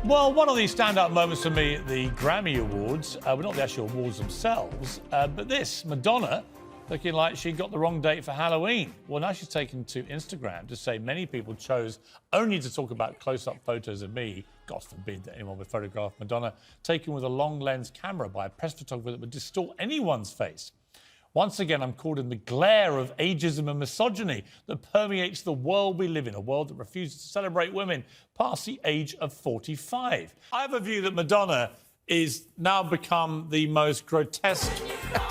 Well, one of the standout moments for me at the Grammy Awards, well, not the actual awards themselves, but this, Madonna, looking like she got the wrong date for Halloween. Well, now she's taken to Instagram to say many people chose only to talk about close-up photos of me. God forbid that anyone would photograph Madonna taken with a long lens camera by a press photographer that would distort anyone's face. Once again, I'm caught in the glare of ageism and misogyny that permeates the world we live in, a world that refuses to celebrate women past the age of 45. I have a view that Madonna is now become the most grotesque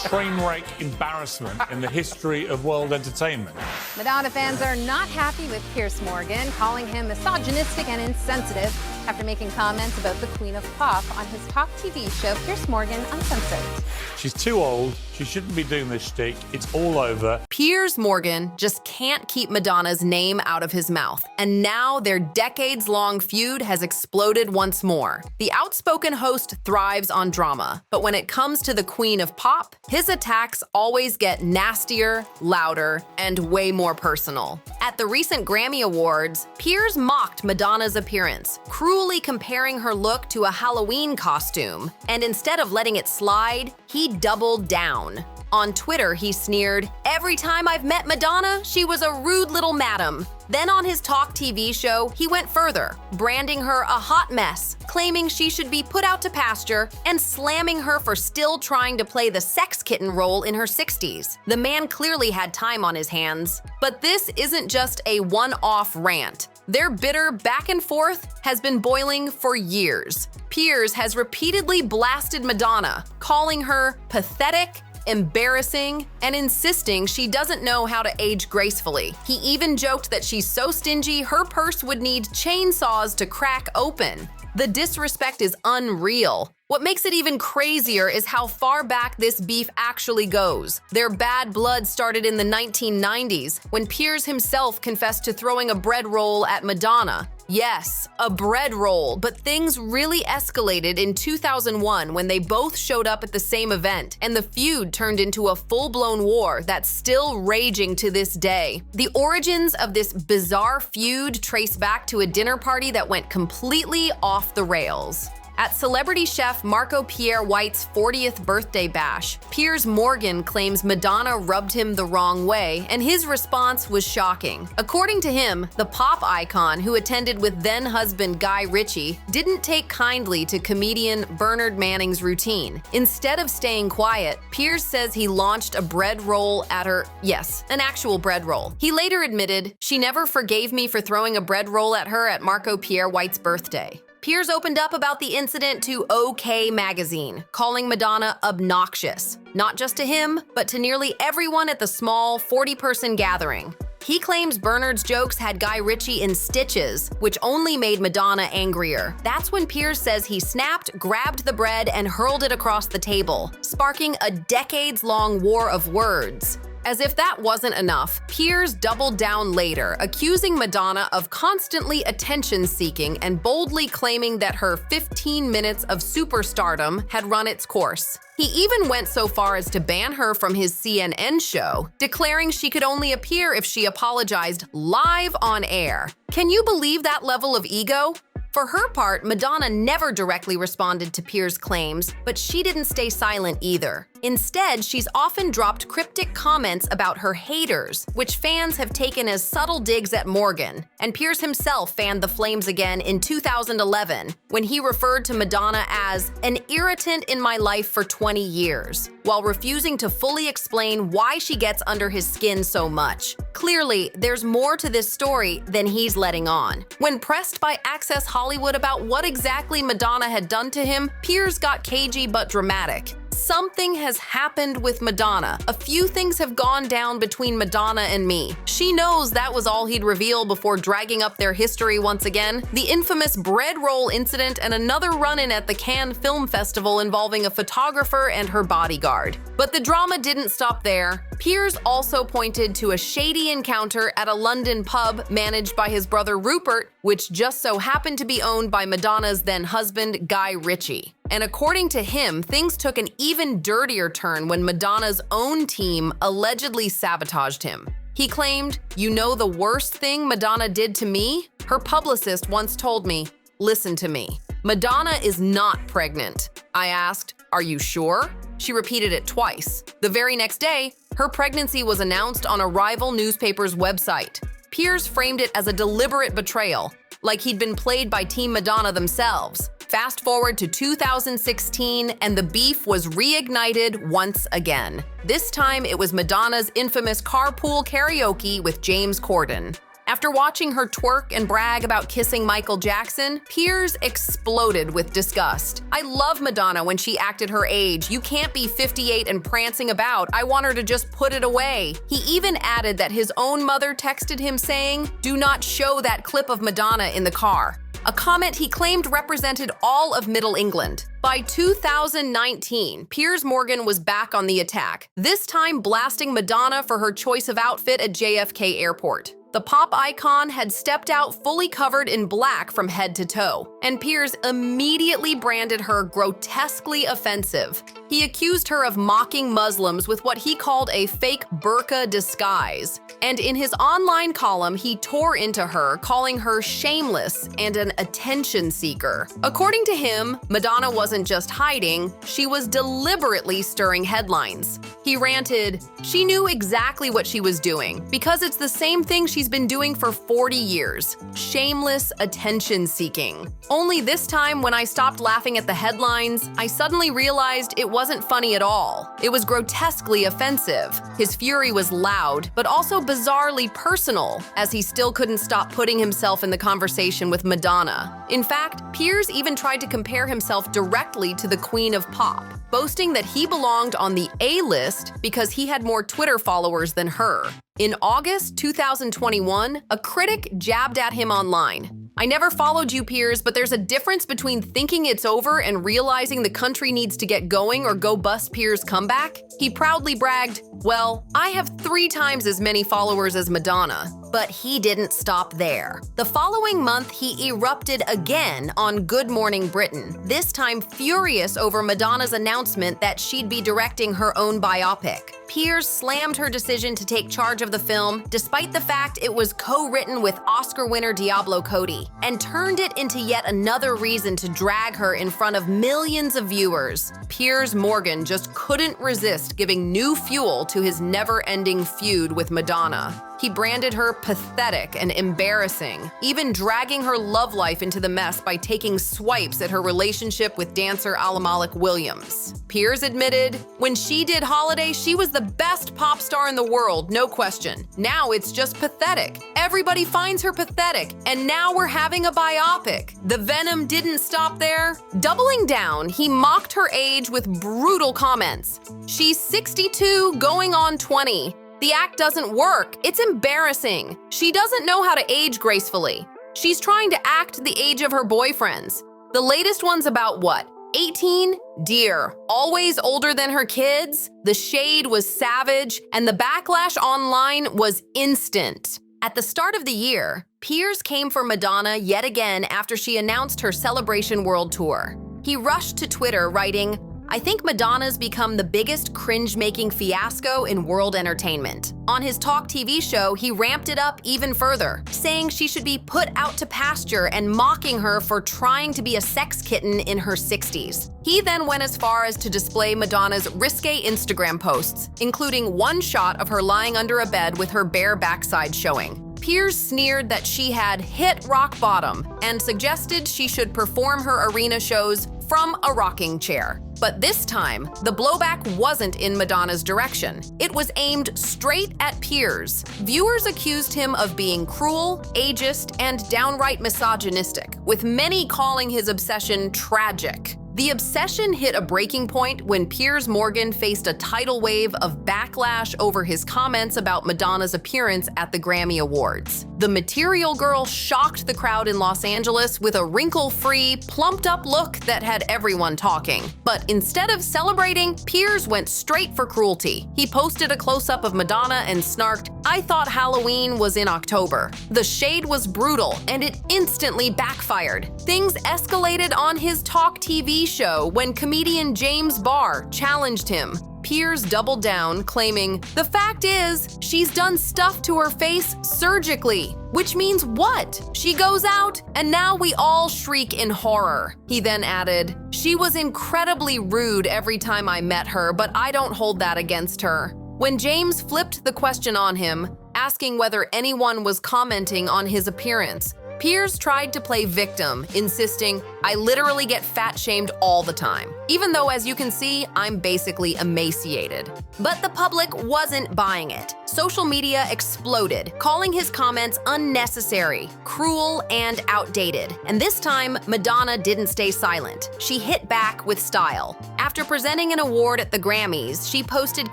train wreck embarrassment in the history of world entertainment. Madonna fans are not happy with Piers Morgan, calling him misogynistic and insensitive after making comments about the Queen of Pop on his talk TV show, Piers Morgan Uncensored. She's too old. She shouldn't be doing this shtick. It's all over. Piers Morgan just can't keep Madonna's name out of his mouth. And now their decades-long feud has exploded once more. The outspoken host thrives on drama, but when it comes to the Queen of Pop, his attacks always get nastier, louder, and way more personal. At the recent Grammy Awards, Piers mocked Madonna's appearance, cruelly comparing her look to a Halloween costume. And instead of letting it slide, he doubled down. On Twitter, he sneered, "Every time I've met Madonna, she was a rude little madam." Then on his talk TV show, he went further, branding her a hot mess, claiming she should be put out to pasture, and slamming her for still trying to play the sex kitten role in her 60s. The man clearly had time on his hands. But this isn't just a one-off rant. Their bitter back and forth has been boiling for years. Piers has repeatedly blasted Madonna, calling her pathetic, embarrassing, and insisting she doesn't know how to age gracefully. He even joked that she's so stingy her purse would need chainsaws to crack open. The disrespect is unreal. What makes it even crazier is how far back this beef actually goes. Their bad blood started in the 1990s, when Piers himself confessed to throwing a bread roll at Madonna. Yes, a bread roll, but things really escalated in 2001 when they both showed up at the same event, and the feud turned into a full-blown war that's still raging to this day. The origins of this bizarre feud trace back to a dinner party that went completely off the rails. At celebrity chef Marco Pierre White's 40th birthday bash, Piers Morgan claims Madonna rubbed him the wrong way, and his response was shocking. According to him, the pop icon who attended with then-husband Guy Ritchie didn't take kindly to comedian Bernard Manning's routine. Instead of staying quiet, Piers says he launched a bread roll at her. Yes, an actual bread roll. He later admitted, "She never forgave me for throwing a bread roll at her at Marco Pierre White's birthday." Piers opened up about the incident to OK magazine, calling Madonna obnoxious, not just to him, but to nearly everyone at the small 40-person gathering. He claims Bernard's jokes had Guy Ritchie in stitches, which only made Madonna angrier. That's when Piers says he snapped, grabbed the bread, and hurled it across the table, sparking a decades-long war of words. As if that wasn't enough, Piers doubled down later, accusing Madonna of constantly attention-seeking and boldly claiming that her 15 minutes of superstardom had run its course. He even went so far as to ban her from his CNN show, declaring she could only appear if she apologized live on air. Can you believe that level of ego? For her part, Madonna never directly responded to Piers' claims, but she didn't stay silent either. Instead, she's often dropped cryptic comments about her haters, which fans have taken as subtle digs at Morgan. And Piers himself fanned the flames again in 2011, when he referred to Madonna as an irritant in my life for 20 years, while refusing to fully explain why she gets under his skin so much. Clearly, there's more to this story than he's letting on. When pressed by Access Hollywood about what exactly Madonna had done to him, Piers got cagey but dramatic. Something has happened with Madonna. A few things have gone down between Madonna and me. She knows that was all he'd reveal before dragging up their history once again. The infamous bread roll incident and another run-in at the Cannes Film Festival involving a photographer and her bodyguard. But the drama didn't stop there. Piers also pointed to a shady encounter at a London pub managed by his brother Rupert, which just so happened to be owned by Madonna's then-husband Guy Ritchie. And according to him, things took an even dirtier turn when Madonna's own team allegedly sabotaged him. He claimed, "You know the worst thing Madonna did to me? Her publicist once told me, 'Listen to me.' "Madonna is not pregnant." I asked, "Are you sure?" She repeated it twice. The very next day, her pregnancy was announced on a rival newspaper's website. Piers framed it as a deliberate betrayal, like he'd been played by Team Madonna themselves. Fast forward to 2016, and the beef was reignited once again. This time, it was Madonna's infamous carpool karaoke with James Corden. After watching her twerk and brag about kissing Michael Jackson, Piers exploded with disgust. "I love Madonna when she acted her age. You can't be 58 and prancing about. I want her to just put it away." He even added that his own mother texted him saying, "Do not show that clip of Madonna in the car," a comment he claimed represented all of Middle England. By 2019, Piers Morgan was back on the attack, this time blasting Madonna for her choice of outfit at JFK Airport. The pop icon had stepped out fully covered in black from head to toe, and Piers immediately branded her grotesquely offensive. He accused her of mocking Muslims with what he called a fake burqa disguise, and in his online column, he tore into her, calling her shameless and an attention seeker. According to him, Madonna wasn't just hiding, she was deliberately stirring headlines. He ranted, "She knew exactly what she was doing, because it's the same thing she's been doing for 40 years. Shameless attention seeking. Only this time, when I stopped laughing at the headlines, I suddenly realized it wasn't funny at all. It was grotesquely offensive." His fury was loud, but also bizarrely personal, as he still couldn't stop putting himself in the conversation with Madonna. In fact, Piers even tried to compare himself directly to the Queen of Pop, boasting that he belonged on the A-list because he had more Twitter followers than her. In August 2021, a critic jabbed at him online. "I never followed you, Piers, but there's a difference between thinking it's over and realizing the country needs to get going or go bust Piers' comeback." He proudly bragged, "Well, I have 3 times as many followers as Madonna." But he didn't stop there. The following month, he erupted again on Good Morning Britain, this time furious over Madonna's announcement that she'd be directing her own biopic. Piers slammed her decision to take charge of the film, despite the fact it was co-written with Oscar winner Diablo Cody, and turned it into yet another reason to drag her in front of millions of viewers. Piers Morgan just couldn't resist giving new fuel to his never-ending feud with Madonna. He branded her pathetic and embarrassing, even dragging her love life into the mess by taking swipes at her relationship with dancer Alamalik Williams. Piers admitted, "When she did Holiday, she was the best pop star in the world, no question. Now it's just pathetic. Everybody finds her pathetic, and now we're having a biopic." The venom didn't stop there. Doubling down, he mocked her age with brutal comments. "She's 62, going on 20. The act doesn't work. It's embarrassing. She doesn't know how to age gracefully. She's trying to act the age of her boyfriends. The latest one's about what? 18? Dear, always older than her kids?" The shade was savage, and the backlash online was instant. At the start of the year, Piers came for Madonna yet again after she announced her Celebration World Tour. He rushed to Twitter writing, "I think Madonna's become the biggest cringe-making fiasco in world entertainment." On his talk TV show, he ramped it up even further, saying she should be put out to pasture and mocking her for trying to be a sex kitten in her 60s. He then went as far as to display Madonna's risque Instagram posts, including one shot of her lying under a bed with her bare backside showing. Piers sneered that she had hit rock bottom and suggested she should perform her arena shows from a rocking chair. But this time, the blowback wasn't in Madonna's direction. It was aimed straight at Piers. Viewers accused him of being cruel, ageist, and downright misogynistic, with many calling his obsession tragic. The obsession hit a breaking point when Piers Morgan faced a tidal wave of backlash over his comments about Madonna's appearance at the Grammy Awards. The Material Girl shocked the crowd in Los Angeles with a wrinkle-free, plumped-up look that had everyone talking. But instead of celebrating, Piers went straight for cruelty. He posted a close-up of Madonna and snarked, "I thought Halloween was in October." The shade was brutal, and it instantly backfired. Things escalated on his talk TV show when comedian James Barr challenged him. Piers doubled down, claiming, "The fact is, she's done stuff to her face surgically." Which means what? She goes out, and now we all shriek in horror. He then added, "She was incredibly rude every time I met her, but I don't hold that against her." When James flipped the question on him, asking whether anyone was commenting on his appearance, Piers tried to play victim, insisting, "I literally get fat-shamed all the time. Even though, as you can see, I'm basically emaciated." But the public wasn't buying it. Social media exploded, calling his comments unnecessary, cruel, and outdated. And this time, Madonna didn't stay silent. She hit back with style. After presenting an award at the Grammys, she posted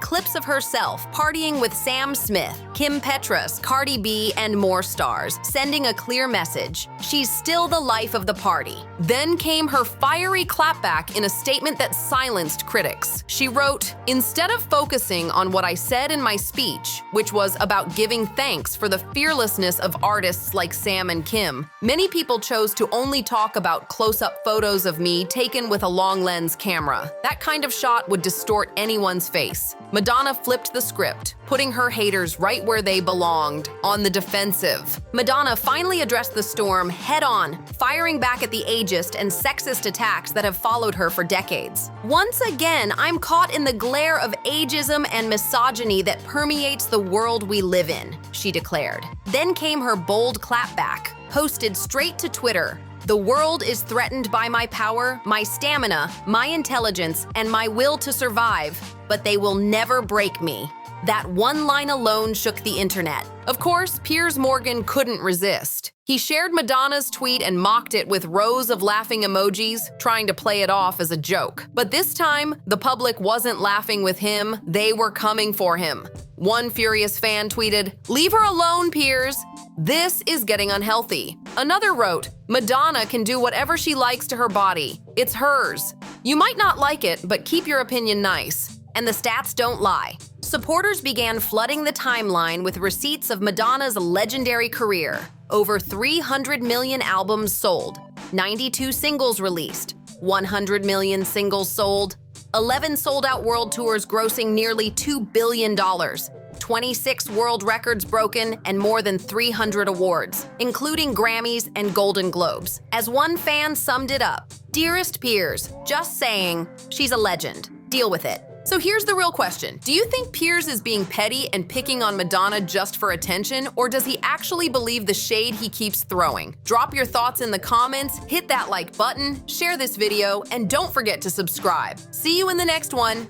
clips of herself partying with Sam Smith, Kim Petras, Cardi B, and more stars, sending a clear message: she's still the life of the party. Then came her fiery clapback in a statement that silenced critics. She wrote, "Instead of focusing on what I said in my speech, which was about giving thanks for the fearlessness of artists like Sam and Kim, many people chose to only talk about close-up photos of me taken with a long lens camera. That kind of shot would distort anyone's face." Madonna flipped the script, putting her haters right where they belonged, on the defensive. Madonna finally addressed the storm head-on, firing back at the ageist and sexist attacks that have followed her for decades. "Once again, I'm caught in the glare of ageism and misogyny that permeates the world we live in," she declared. Then came her bold clapback, posted straight to Twitter. "The world is threatened by my power, my stamina, my intelligence, and my will to survive, but they will never break me." That one line alone shook the internet. Of course, Piers Morgan couldn't resist. He shared Madonna's tweet and mocked it with rows of laughing emojis, trying to play it off as a joke. But this time, the public wasn't laughing with him, they were coming for him. One furious fan tweeted, "Leave her alone, Piers. This is getting unhealthy." Another wrote, "Madonna can do whatever she likes to her body. It's hers. You might not like it, but keep your opinion nice." And the stats don't lie. Supporters began flooding the timeline with receipts of Madonna's legendary career. Over 300 million albums sold, 92 singles released, 100 million singles sold, 11 sold-out world tours grossing nearly $2 billion, 26 world records broken, and more than 300 awards, including Grammys and Golden Globes. As one fan summed it up, "Dearest Piers, just saying, she's a legend. Deal with it." So here's the real question. Do you think Piers is being petty and picking on Madonna just for attention, or does he actually believe the shade he keeps throwing? Drop your thoughts in the comments, hit that like button, share this video, and don't forget to subscribe. See you in the next one.